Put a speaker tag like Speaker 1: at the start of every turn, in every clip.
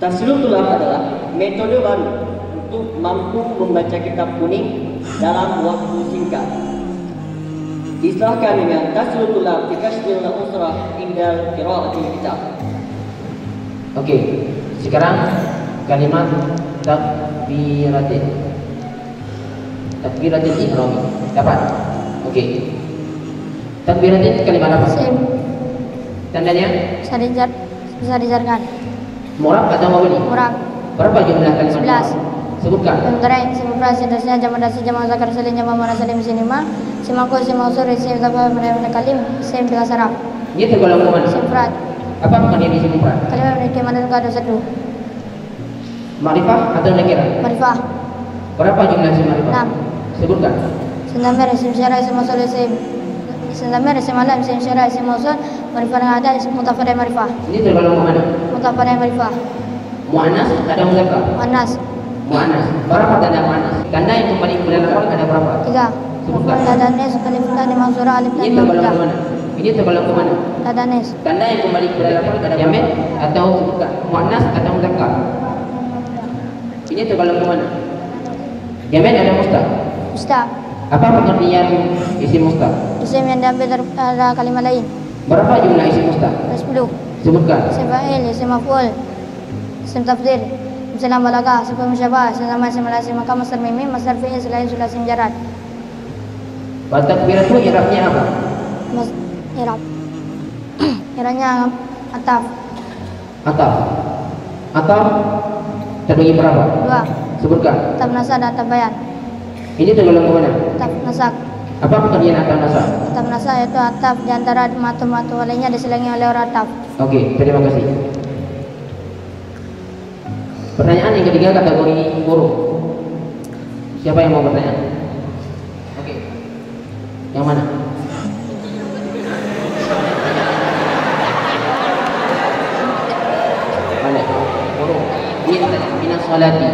Speaker 1: Tasriful tulab adalah metode baru untuk mampu membaca kitab kuning dalam waktu singkat. Istilahkan dengan tasriful tulab bikasril usrah indal qiraatil kitab.
Speaker 2: Oke, sekarang kalimat takbiratin. Takbiratin ihrami. Dapat? Oke. Takbiratin kalimat apa?
Speaker 3: Sim.
Speaker 2: Tandanya?
Speaker 3: Bisa dijarkan.
Speaker 2: Murab atau mabni?
Speaker 3: Murab.
Speaker 2: Berapa jumlah kalimat?
Speaker 3: 11.
Speaker 2: Sebutkan.
Speaker 3: Pemterai, simulasi, dasnya, jamak dasi, jamak zakar, salin, jamak mana salim, sinima, simakul, simausur, sim, apa, mereka kalim, sim, bila saraf.
Speaker 2: Ini tergolong ke mana?
Speaker 3: Sim, prat.
Speaker 2: Apa bukan yang isi mufrad?
Speaker 3: Kalimat mereka mana juga ada satu.
Speaker 2: Ma'rifah atau nakirah?
Speaker 3: Marifah.
Speaker 2: Berapa jumlah sim ma'rifah?
Speaker 3: 6.
Speaker 2: Sebutkan.
Speaker 3: Sendamir, sim, syarah, sim, usul, sim. Sendamir, sim, alam, sim, syarah, sim, usul, marifah yang ada, sim, mutafadai, marifah.
Speaker 2: Ini tergolong ke mana?
Speaker 3: Mutafadai, marifah.
Speaker 2: Mu'annas atau muzakkar?
Speaker 3: Manas.
Speaker 2: Mu'annas. Berapa tanda mu'annas? Tanda yang kembali kepada lafal ada berapa?
Speaker 3: 3.
Speaker 2: Sebutkan.
Speaker 3: Tadanis, alif lam, mim, surah, alif lam,
Speaker 2: Ini
Speaker 3: mim,
Speaker 2: tergolong ke
Speaker 3: tiga.
Speaker 2: mana? Ini tergolong ke mana?
Speaker 3: Tadanis.
Speaker 2: Tanda yang kembali kepada lafal ada jamak atau sebutkan. Mu'annas atau muzakkar? Ini tergolong ke mana? Jamak atau mustaq?
Speaker 3: Mustaq.
Speaker 2: Apa pengertian isim mustaq?
Speaker 3: Isim yang diambil dari kalimat lain.
Speaker 2: Berapa jumlah isim mustaq?
Speaker 3: 10.
Speaker 2: Sebutkan.
Speaker 3: Isim fa'il, isim maf'ul, isim tafdhil, isim balagah, isim musyabah, isim zaman, isim lasim, maka masdar mimim, masdar fi'il, selain sulasim jarad.
Speaker 2: Takbiratu i'rabnya apa?
Speaker 3: Mas i'rab. I'rabnya ataf.
Speaker 2: Ataf. Ataf terbagi berapa?
Speaker 3: 2.
Speaker 2: Sebutkan.
Speaker 3: Ataf nasab dan ataf bayan.
Speaker 2: Ini tergolong ke mana?
Speaker 3: Ataf nasak.
Speaker 2: Apa pengertian ataf nasab?
Speaker 3: Ataf nasak yaitu ataf di antara matu-matu lainnya diselingi oleh orang ataf.
Speaker 2: Oke, terima kasih. Pertanyaan yang ketiga kategori huruf. Siapa yang mau bertanya? Oke. Yang mana? Mana? Huruf. Minas salati.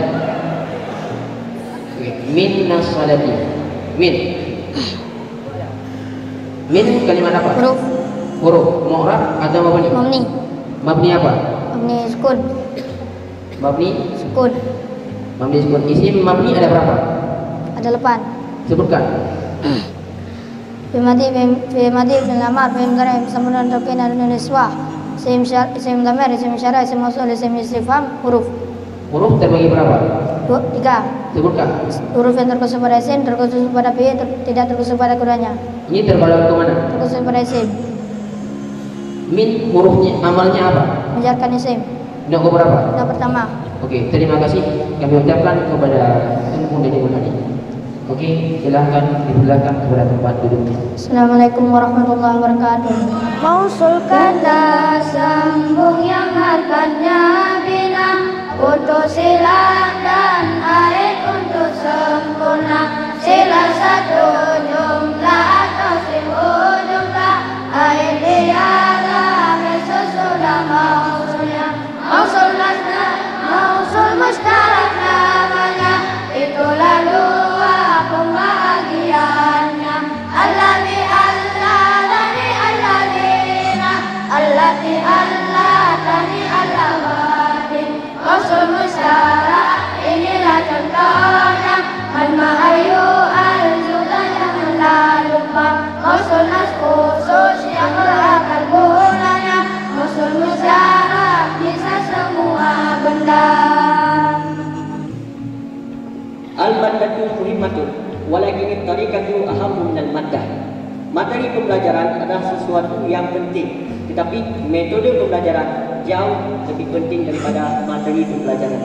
Speaker 2: Oke. Minas salati. Min. Min kalimat apa?
Speaker 3: Huruf
Speaker 2: Huruf. Mu'rab atau mabni?
Speaker 3: mabni.
Speaker 2: Mabni apa?
Speaker 3: Mabni sukun.
Speaker 2: Mabni.
Speaker 3: Sukun.
Speaker 2: Mabni sukun. Isim mabni ada berapa?
Speaker 3: Ada 8.
Speaker 2: Sebutkan.
Speaker 3: Bimadi bin lamar bin garim samunan tokin dan niswa. Isim damir, isim syarah, isim mausul, isim istifham, huruf.
Speaker 2: Huruf terbagi berapa?
Speaker 3: 3.
Speaker 2: Sebutkan.
Speaker 3: Huruf yang terkhusus pada isim, terkhusus pada fi'il, tidak terkhusus pada keduanya.
Speaker 2: Ini tergolong ke mana?
Speaker 3: Terkhusus pada isim.
Speaker 2: Min hurufnya amalnya apa?
Speaker 3: Menjarkan isim.
Speaker 2: Yang berapa?
Speaker 3: Yang pertama.
Speaker 2: Oke, terima kasih kami ucapkan kepada Tuan Deni Mulani. Oke, silahkan dipersilakan kepada tempat duduknya.
Speaker 3: Assalamualaikum warahmatullahi wabarakatuh. Mausul kata sambung yang harkatnya bina, untuk sila dan aid untuk sempurna. Sila satu jumlah atau simu jumlah, aid dialah sesudah mausulnya. Mausul nasna, mausul mustarak namanya, itulah dua pembahagiannya. Allati allatani alladina, allati allatani allawati. Mausul mustarak inilah contohnya. Al-mahayu al-zudah jangan lalu lupa. Mausul nas khusus yang berakal gunanya. Mausul mustarak bisa semua benda.
Speaker 1: Al-maddatu muhimmatun, walakin tariqatu ahammu minal maddah. Materi pembelajaran adalah sesuatu yang penting, tetapi metode pembelajaran jauh lebih penting daripada materi pembelajaran.